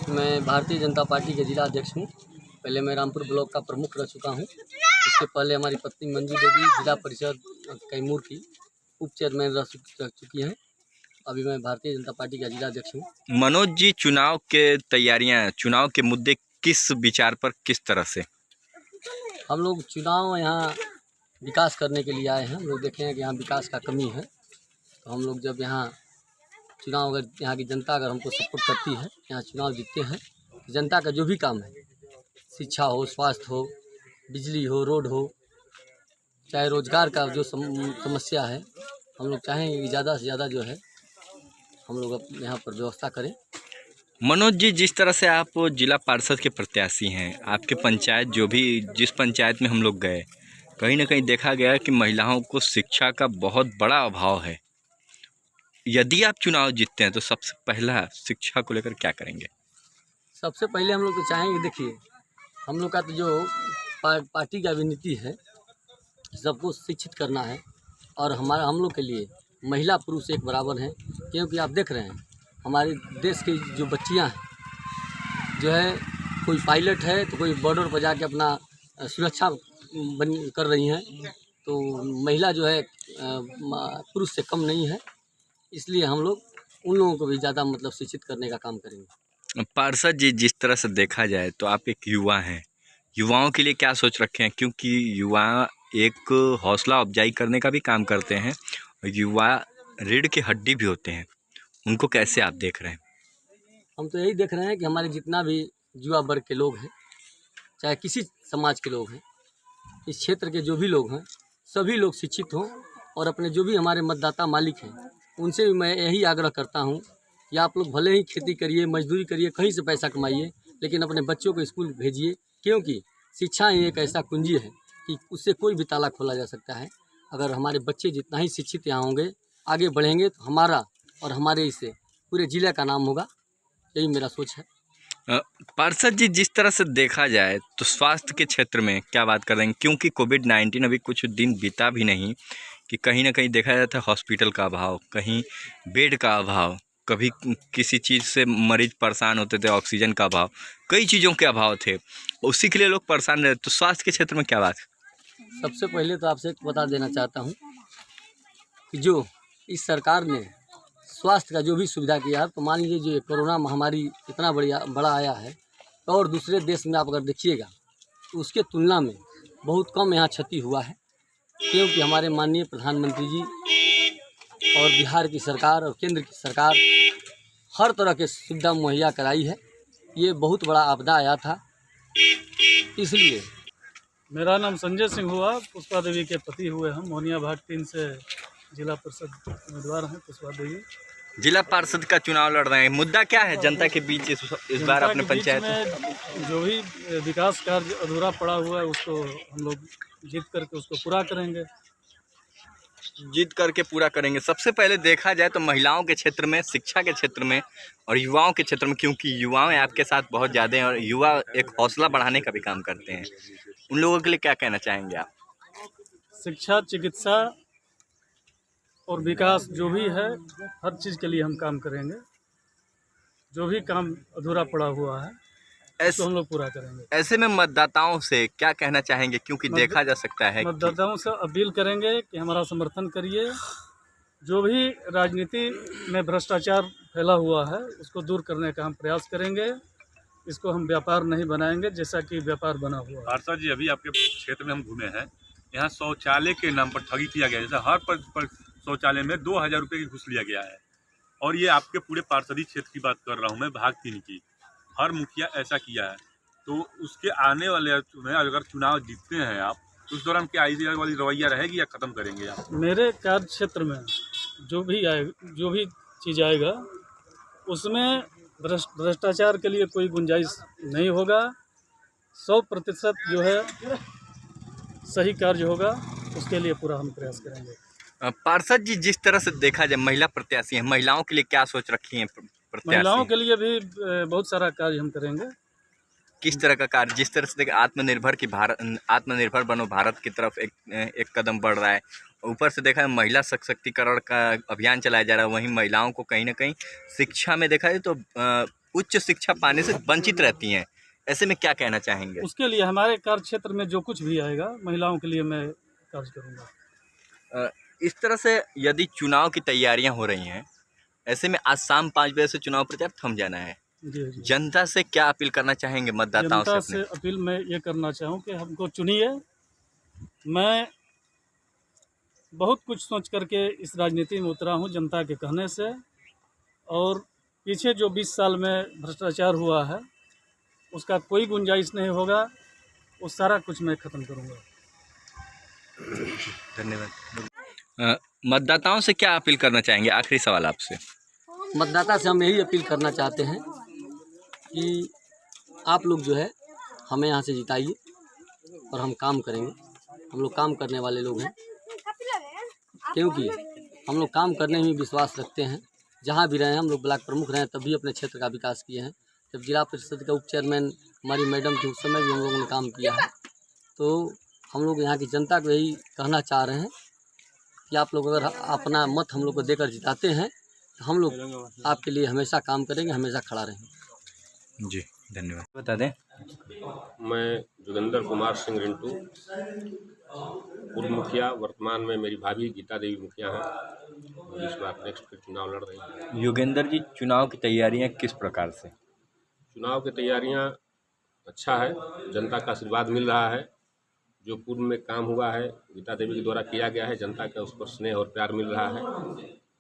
मैं भारतीय जनता पार्टी के जिला अध्यक्ष हूँ। पहले मैं रामपुर ब्लॉक का प्रमुख रह चुका हूँ। इसके पहले हमारी पत्नी मंजू देवी जिला परिषद कैमूर की उप चेयरमैन रह चुकी हैं। अभी मैं भारतीय जनता पार्टी का जिला अध्यक्ष हूँ। मनोज जी, चुनाव के तैयारियां, चुनाव के मुद्दे किस विचार पर, किस तरह से? हम लोग चुनाव यहाँ विकास करने के लिए आए हैं। हम लोग देखे हैं कि यहाँ विकास का कमी है, तो हम लोग जब यहाँ चुनाव, अगर यहाँ की जनता अगर हमको सपोर्ट करती है, यहाँ चुनाव जीतते हैं, जनता का जो भी काम है, शिक्षा हो, स्वास्थ्य हो, बिजली हो, रोड हो, चाहे रोजगार का जो समस्या है, हम लोग चाहेंगे कि ज़्यादा से ज़्यादा जो है हम लोग यहाँ पर व्यवस्था करें। मनोज जी, जिस तरह से आप जिला पार्षद के प्रत्याशी हैं, आपके पंचायत जिस पंचायत में हम लोग गए, कहीं ना कहीं देखा गया कि महिलाओं को शिक्षा का बहुत बड़ा अभाव है। यदि आप चुनाव जीतते हैं तो सबसे पहला शिक्षा को लेकर क्या करेंगे? सबसे पहले हम लोग तो चाहेंगे, देखिए हम लोग का तो जो पार्टी का भी नीति है, सबको शिक्षित करना है। और हम लोग के लिए महिला पुरुष एक बराबर हैं, क्योंकि आप देख रहे हैं हमारे देश की जो बच्चियां हैं जो है, कोई पायलट है तो कोई बॉर्डर पर जाके अपना सुरक्षा कर रही हैं। तो महिला जो है पुरुष से कम नहीं है, इसलिए हम लोग उन लोगों को भी ज़्यादा मतलब शिक्षित करने का काम करेंगे। पार्षद जी, जिस तरह से देखा जाए तो आप एक युवा हैं, युवाओं के लिए क्या सोच रखे हैं? क्योंकि युवा एक हौसला अफजाई करने का भी काम करते हैं, युवा रीढ़ की हड्डी भी होते हैं, उनको कैसे आप देख रहे हैं? हम तो यही देख रहे हैं कि हमारे जितना भी युवा वर्ग के लोग हैं, चाहे किसी समाज के लोग हैं, इस क्षेत्र के जो भी लोग हैं, सभी लोग शिक्षित हों। और अपने जो भी हमारे मतदाता मालिक हैं, उनसे भी मैं यही आग्रह करता हूं कि आप लोग भले ही खेती करिए, मजदूरी करिए, कहीं से पैसा कमाइए, लेकिन अपने बच्चों को स्कूल भेजिए, क्योंकि शिक्षा ही एक ऐसा कुंजी है कि उससे कोई भी ताला खोला जा सकता है। अगर हमारे बच्चे जितना ही शिक्षित यहाँ होंगे, आगे बढ़ेंगे, तो हमारा और हमारे इससे पूरे ज़िले का नाम होगा। यही मेरा सोच है। पार्षद जी, जिस तरह से देखा जाए तो स्वास्थ्य के क्षेत्र में क्या बात कर रहे हैं? क्योंकि कोविड-19 अभी कुछ दिन बीता भी नहीं कि कहीं ना कहीं देखा जाता है हॉस्पिटल का अभाव, कहीं बेड का अभाव, कभी किसी चीज़ से मरीज परेशान होते थे, ऑक्सीजन का अभाव, कई चीज़ों के अभाव थे, उसी के लिए लोग परेशान रहे। तो स्वास्थ्य के क्षेत्र में क्या बात है? सबसे पहले तो आपसे बता देना चाहता हूँ कि जो इस सरकार ने स्वास्थ्य का जो भी सुविधा किया है, तो मान लीजिए जो कोरोना महामारी इतना बड़ा आया है, और दूसरे देश में आप अगर देखिएगा तो उसके तुलना में बहुत कम यहाँ क्षति हुआ है, क्योंकि हमारे माननीय प्रधानमंत्री जी और बिहार की सरकार और केंद्र की सरकार हर तरह के सुविधा मुहैया कराई है। ये बहुत बड़ा आपदा आया था, इसलिए। मेरा नाम संजय सिंह हुआ, पुष्पा देवी के पति हुए हम। मोहनिया भाग 3 से जिला परिषद उम्मीदवार हैं पुष्पा देवी। जिला पार्षद का चुनाव लड़ रहे हैं, मुद्दा क्या है जनता के बीच इस बार अपने पंचायत में? जो भी विकास कार्य अधूरा पड़ा हुआ है, उसको हम लोग जीत करके उसको पूरा करेंगे। सबसे पहले देखा जाए तो महिलाओं के क्षेत्र में, शिक्षा के क्षेत्र में और युवाओं के क्षेत्र में, क्योंकि युवाएं आपके साथ बहुत ज़्यादा हैं और युवा एक हौसला बढ़ाने का भी काम करते हैं, उन लोगों के लिए क्या कहना चाहेंगे आप? शिक्षा, चिकित्सा और विकास जो भी है, हर चीज़ के लिए हम काम करेंगे। जो भी काम अधूरा पड़ा हुआ है उसको हम लोग पूरा करेंगे। ऐसे में मतदाताओं से क्या कहना चाहेंगे? क्योंकि देखा जा सकता है मतदाताओं से अपील करेंगे कि हमारा समर्थन करिए। जो भी राजनीति में भ्रष्टाचार फैला हुआ है, उसको दूर करने का हम प्रयास करेंगे। इसको हम व्यापार नहीं बनाएंगे, जैसा कि व्यापार बना हुआ है। पार्षद जी, अभी आपके क्षेत्र में हम घूमे हैं, यहाँ शौचालय के नाम पर ठगी किया गया है। जैसे हर पर शौचालय में 2000 रुपये की घूस लिया गया है। और ये आपके पूरे पार्षदी क्षेत्र की बात कर रहा हूँ मैं, भाग 3 की। हर मुखिया ऐसा किया है। तो उसके आने वाले में अगर चुनाव जीतते हैं आप, तो उस दौरान क्या आईजी वाली रवैया रहेगी या ख़त्म करेंगे आप? मेरे कार्य क्षेत्र में जो भी चीज़ आएगा, उसमें भ्रष्टाचार के लिए कोई गुंजाइश नहीं होगा। 100% जो है सही कार्य होगा, उसके लिए पूरा हम प्रयास करेंगे। पार्षद जी, जिस तरह से देखा जाए महिला प्रत्याशी हैं, महिलाओं के लिए क्या सोच रखी हैं प्रत्याशी? महिलाओं के लिए भी बहुत सारा कार्य हम करेंगे। किस तरह का कार्य? जिस तरह से देखिए आत्मनिर्भर बनो भारत की तरफ एक कदम बढ़ रहा है, ऊपर से देखा है महिला सशक्तिकरण का अभियान चलाया जा रहा है, वहीं महिलाओं को कहीं ना कहीं शिक्षा में देखा जाए तो उच्च शिक्षा पाने से वंचित रहती हैं। ऐसे में क्या कहना चाहेंगे? उसके लिए हमारे कार्य क्षेत्र में जो कुछ भी आएगा महिलाओं के लिए मैं कार्य करूँगा। इस तरह से यदि चुनाव की तैयारियां हो रही हैं, ऐसे में आज शाम 5 बजे से चुनाव प्रचार थम जाना है। जी जी। जनता से क्या अपील करना चाहेंगे, मतदाताओं जनता से से अपने? अपील मैं ये करना चाहूँ कि हमको चुनिए। मैं बहुत कुछ सोच करके इस राजनीति में उतरा हूँ जनता के कहने से, और पीछे जो 20 साल में भ्रष्टाचार हुआ है उसका कोई गुंजाइश नहीं होगा। वो सारा कुछ मैं ख़त्म करूँगा। धन्यवाद। मतदाताओं से क्या अपील करना चाहेंगे? आखिरी सवाल आपसे। मतदाता से हम यही अपील करना चाहते हैं कि आप लोग जो है हमें यहाँ से जिताइए और हम काम करेंगे। हम लोग काम करने वाले लोग हैं, क्योंकि हम लोग काम करने में विश्वास रखते हैं। जहाँ भी रहे हम लोग ब्लॉक प्रमुख रहे तभी अपने क्षेत्र का विकास किए हैं। जब जिला परिषद का उप चेयरमैन हमारी मैडम थी उस समय भी हम लोगों ने काम किया है। तो हम लोग यहाँ की जनता को यही कहना चाह रहे हैं कि आप लोग अगर अपना मत हम लोग को देकर जिताते हैं तो हम लोग आपके लिए हमेशा काम करेंगे, हमेशा खड़ा रहेंगे। जी धन्यवाद। बता दें। मैं जोगिंदर कुमार सिंह रिंटू, पूर्व मुखिया, वर्तमान में मेरी भाभी गीता देवी मुखिया हैं, और इस बार नेक्स्ट फिर चुनाव लड़ रही हैं। योगेंद्र जी, चुनाव की तैयारियां किस प्रकार से? चुनाव की तैयारियां अच्छा है, जनता का आशीर्वाद मिल रहा है। जो पूर्व में काम हुआ है गीता देवी के द्वारा किया गया है, जनता का उस पर स्नेह और प्यार मिल रहा है,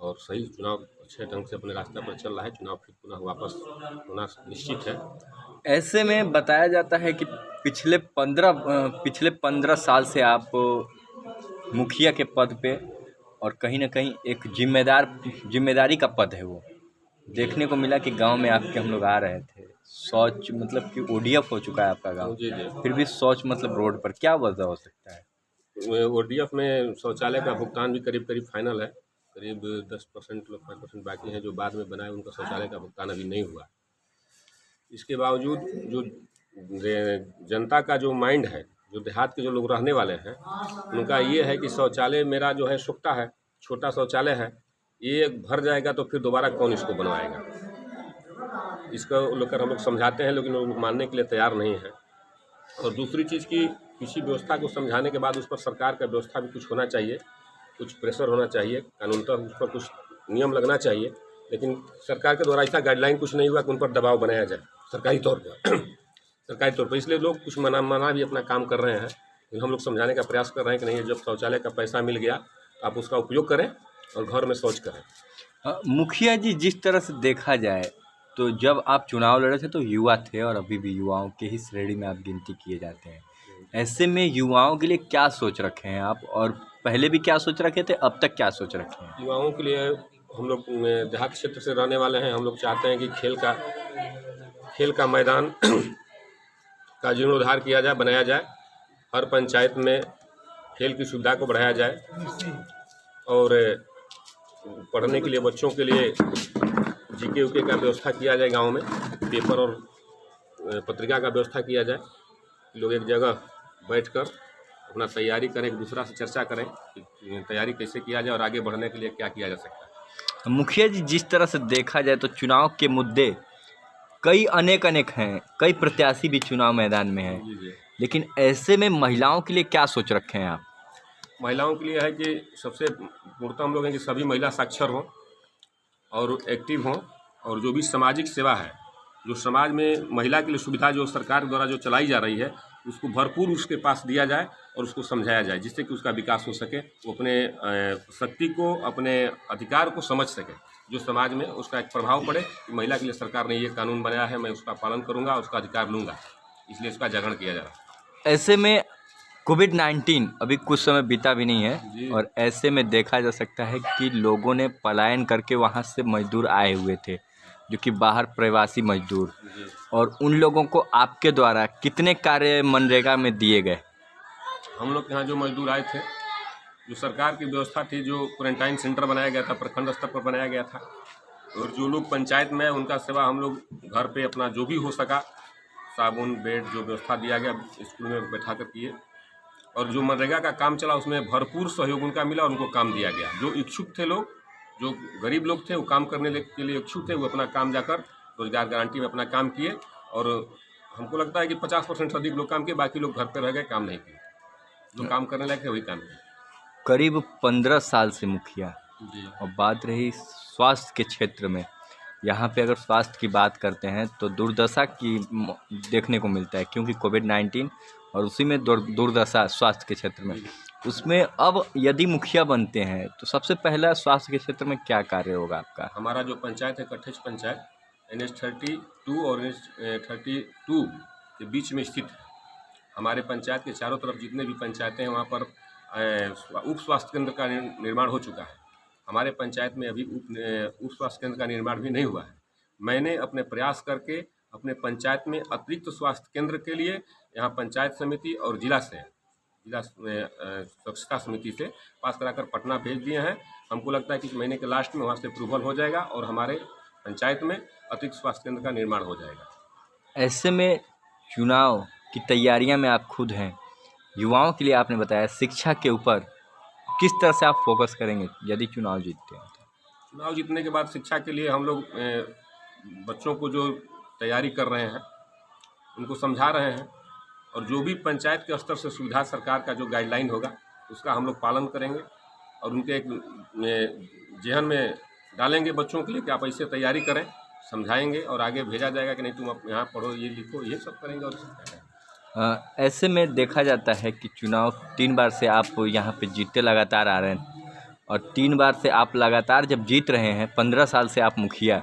और सही चुनाव अच्छे ढंग से अपने रास्ते पर चल रहा है। चुनाव फिर पुनः वापस होना निश्चित है। ऐसे में बताया जाता है कि पिछले 15 साल से आप मुखिया के पद पे, और कहीं ना कहीं एक जिम्मेदारी का पद है वो। देखने को मिला कि गांव में आपके हम लोग आ रहे थे, शौच मतलब कि ODF हो चुका है आपका गांव, जी जी। फिर भी शौच मतलब रोड पर, क्या वजह हो सकता है? ODF में शौचालय का भुगतान भी करीब करीब फाइनल है। करीब 10% लोग 5% बाकी हैं जो बाद में बनाए, उनका शौचालय का भुगतान अभी नहीं हुआ। इसके बावजूद जो जनता का जो माइंड है, जो देहात के जो लोग रहने वाले हैं, उनका ये है कि शौचालय मेरा जो है सुखता है, छोटा शौचालय है, ये भर जाएगा तो फिर दोबारा कौन इसको बनवाएगा। इसको लेकर हम लोग समझाते हैं, लेकिन लोग मानने के लिए तैयार नहीं है। और दूसरी चीज़ की किसी व्यवस्था को समझाने के बाद उस पर सरकार का व्यवस्था भी कुछ होना चाहिए, कुछ प्रेशर होना चाहिए, कानूनतः उस पर कुछ नियम लगना चाहिए। लेकिन सरकार के द्वारा ऐसा गाइडलाइन कुछ नहीं हुआ कि उन पर दबाव बनाया जाए सरकारी तौर पर। इसलिए लोग कुछ मना भी अपना काम कर रहे हैं। लेकिन हम लोग समझाने का प्रयास कर रहे हैं कि नहीं, जब शौचालय का पैसा मिल गया आप उसका उपयोग करें और घर में शौच करें। मुखिया जी, जिस तरह से देखा जाए तो जब आप चुनाव लड़े थे तो युवा थे, और अभी भी युवाओं के ही श्रेणी में आप गिनती किए जाते हैं। ऐसे में युवाओं के लिए क्या सोच रखे हैं आप, और पहले भी क्या सोच रखे थे, अब तक क्या सोच रखे हैं? युवाओं के लिए हम लोग देहात क्षेत्र से रहने वाले हैं। हम लोग चाहते हैं कि खेल का मैदान का जीर्णोद्धार किया जाए, बनाया जाए। हर पंचायत में खेल की सुविधा को बढ़ाया जाए, और पढ़ने के लिए बच्चों के लिए GK UK का व्यवस्था किया जाए। गांव में पेपर और पत्रिका का व्यवस्था किया जाए। लोग एक जगह बैठकर अपना तैयारी करें, एक दूसरा से चर्चा करें कि तैयारी कैसे किया जाए और आगे बढ़ने के लिए क्या किया जा सकता है। मुखिया जी, जिस तरह से देखा जाए तो चुनाव के मुद्दे कई अनेक हैं, कई प्रत्याशी भी चुनाव मैदान में हैं, लेकिन ऐसे में महिलाओं के लिए क्या सोच रखे हैं आप? महिलाओं के लिए है कि सबसे पूर्णतः हम लोग हैं कि सभी महिला साक्षर हों और एक्टिव हों, और जो भी सामाजिक सेवा है, जो समाज में महिला के लिए सुविधा जो सरकार द्वारा जो चलाई जा रही है, उसको भरपूर उसके पास दिया जाए और उसको समझाया जाए, जिससे कि उसका विकास हो सके, वो अपने शक्ति को, अपने अधिकार को समझ सके, जो समाज में उसका एक प्रभाव पड़े कि महिला के लिए सरकार ने ये कानून बनाया है, मैं उसका पालन करूँगा, उसका अधिकार लूँगा, इसलिए इसका जागरण किया जा रहा है। ऐसे में कोविड-19 अभी कुछ समय बीता भी नहीं है, और ऐसे में देखा जा सकता है कि लोगों ने पलायन करके वहाँ से मजदूर आए हुए थे, जो कि बाहर प्रवासी मजदूर, और उन लोगों को आपके द्वारा कितने कार्य मनरेगा में दिए गए? हम लोग यहाँ जो मजदूर आए थे, जो सरकार की व्यवस्था थी, जो क्वारंटाइन सेंटर बनाया गया था, प्रखंड स्तर पर बनाया गया था, और जो लोग पंचायत में उनका सेवा हम लोग घर पे अपना जो भी हो सका, साबुन, बेड, जो व्यवस्था दिया गया स्कूल में बैठा कर किए, और जो मनरेगा का काम चला उसमें भरपूर सहयोग उनका मिला और उनको काम दिया गया। जो इच्छुक थे लोग, जो गरीब लोग थे, वो काम करने के लिए इच्छुक थे, वो अपना काम जाकर रोजगार गारंटी में अपना काम किए, और हमको लगता है कि 50% से अधिक लोग काम किए, बाकी लोग घर पे रह गए, काम नहीं किए। जो काम करने लायक है वही काम किए। करीब 15 साल से मुखिया, जी। और बात रही स्वास्थ्य के क्षेत्र में, यहाँ पे अगर स्वास्थ्य की बात करते हैं तो दुर्दशा की देखने को मिलता है, क्योंकि कोविड-19 और उसी में दुर्दशा स्वास्थ्य के क्षेत्र में। उसमें अब यदि मुखिया बनते हैं तो सबसे पहला स्वास्थ्य के क्षेत्र में क्या कार्य होगा आपका? हमारा जो पंचायत है कट्ठेज पंचायत, NH 32 और NH 32 के बीच में स्थित है। हमारे पंचायत के चारों तरफ जितने भी पंचायतें हैं वहाँ पर उप स्वास्थ्य केंद्र का निर्माण हो चुका है। हमारे पंचायत में अभी उप स्वास्थ्य केंद्र का निर्माण भी नहीं हुआ है। मैंने अपने प्रयास करके अपने पंचायत में अतिरिक्त स्वास्थ्य केंद्र के लिए यहाँ पंचायत समिति और जिला स्वच्छता समिति से पास कराकर पटना भेज दिए हैं। हमको लगता है कि इस महीने के लास्ट में वहाँ से अप्रूवल हो जाएगा और हमारे पंचायत में अतिरिक्त स्वास्थ्य केंद्र का निर्माण हो जाएगा। ऐसे में चुनाव की तैयारियां में आप खुद हैं, युवाओं के लिए आपने बताया शिक्षा के ऊपर किस तरह से आप फोकस करेंगे यदि चुनाव जीतते हैं? चुनाव जीतने के बाद शिक्षा के लिए हम लोग बच्चों को जो तैयारी कर रहे हैं उनको समझा रहे हैं, और जो भी पंचायत के स्तर से सुविधा सरकार का जो गाइडलाइन होगा उसका हम लोग पालन करेंगे, और उनके एक जेहन में डालेंगे बच्चों के लिए कि आप ऐसे तैयारी करें, समझाएंगे और आगे भेजा जाएगा कि नहीं तुम अब यहाँ पढ़ो, ये लिखो, ये सब करेंगे। और ऐसे में देखा जाता है कि चुनाव 3 बार से आप यहाँ पे जीतते लगातार आ रहे हैं, और 3 बार से आप लगातार जब जीत रहे हैं, 15 साल से आप मुखिया,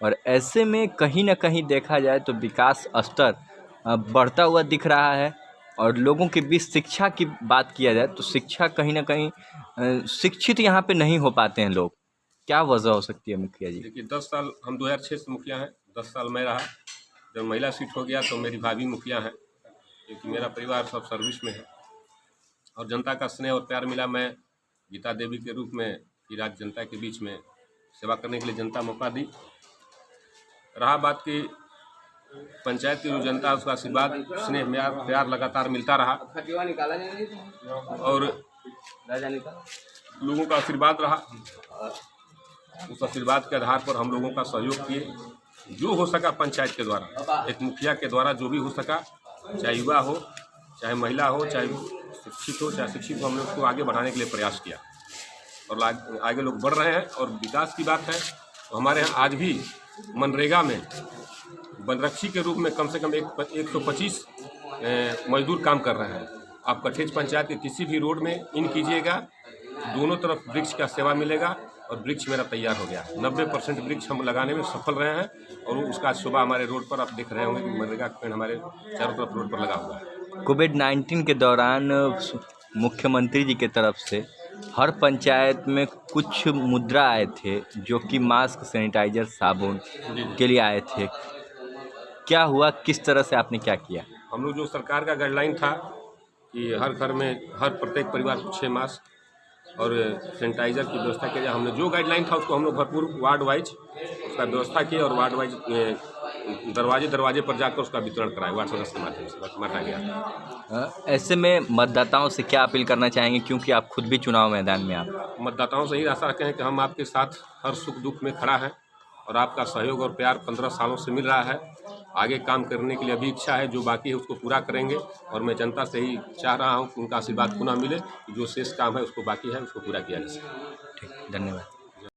और ऐसे में कहीं ना कहीं देखा जाए तो विकास स्तर बढ़ता हुआ दिख रहा है, और लोगों के बीच शिक्षा की बात किया जाए तो शिक्षा कहीं ना कहीं शिक्षित यहाँ पे नहीं हो पाते हैं लोग। क्या वजह हो सकती है मुखिया जी? देखिए 10 साल हम 2006 से मुखिया हैं, 10 साल मैं रहा। जब महिला सीट हो गया तो मेरी भाभी मुखिया हैं, क्योंकि मेरा परिवार सब सर्विस में है, और जनता का स्नेह और प्यार मिला। मैं गीता देवी के रूप में फिर आज जनता के बीच में सेवा करने के लिए जनता मौका दी। रहा बात की पंचायत की जो जनता उसका आशीर्वाद स्नेह प्यार लगातार मिलता रहा, और लोगों का आशीर्वाद रहा। उस आशीर्वाद के आधार पर हम लोगों का सहयोग किए, जो हो सका पंचायत के द्वारा, एक मुखिया के द्वारा जो भी हो सका, चाहे युवा हो, चाहे महिला हो, चाहे शिक्षित हो, चाहे शिक्षित हो, हमने उसको आगे बढ़ाने के लिए प्रयास किया, और आगे लोग बढ़ रहे हैं। और विकास की बात है तो हमारे यहाँ आज भी मनरेगा में वनरक्षी के रूप में कम से कम 125 मजदूर काम कर रहे हैं। आप कट्ठेज पंचायत के किसी भी रोड में इन कीजिएगा, दोनों तरफ वृक्ष का सेवा मिलेगा, और वृक्ष मेरा तैयार हो गया। 90% वृक्ष हम लगाने में सफल रहे हैं, और उसका सुबह हमारे रोड पर आप देख रहे होंगे कि मनरेगा का पेड़ हमारे चारों तरफ रोड पर लगा हुआ है। कोविड-19 के दौरान मुख्यमंत्री जी की तरफ से हर पंचायत में कुछ मुद्रा आए थे, जो कि मास्क, सैनिटाइजर, साबुन के लिए आए थे। क्या हुआ, किस तरह से आपने क्या किया? हम लोग जो सरकार का गाइडलाइन था कि हर घर में हर प्रत्येक परिवार को 6 मास्क और सैनिटाइज़र की व्यवस्था किया जाए, हमने जो गाइडलाइन था उसको हम लोग भरपूर वार्ड वाइज उसका व्यवस्था की, और वार्ड वाइज दरवाजे पर जाकर उसका वितरण कराए, वार्ड सदस्य के माध्यम से बांटा गया। ऐसे में मतदाताओं से क्या अपील करना चाहेंगे, क्योंकि आप खुद भी चुनाव मैदान में आप? मतदाताओं से ही आशा रखें कि हम आपके साथ हर सुख दुख में खड़ा है, और आपका सहयोग और प्यार 15 सालों से मिल रहा है। आगे काम करने के लिए अभी इच्छा है, जो बाकी है उसको पूरा करेंगे, और मैं जनता से ही चाह रहा हूँ कि उनका आशीर्वाद पुनः मिले, जो शेष काम है उसको बाकी है उसको पूरा किया जा सके। ठीक, धन्यवाद।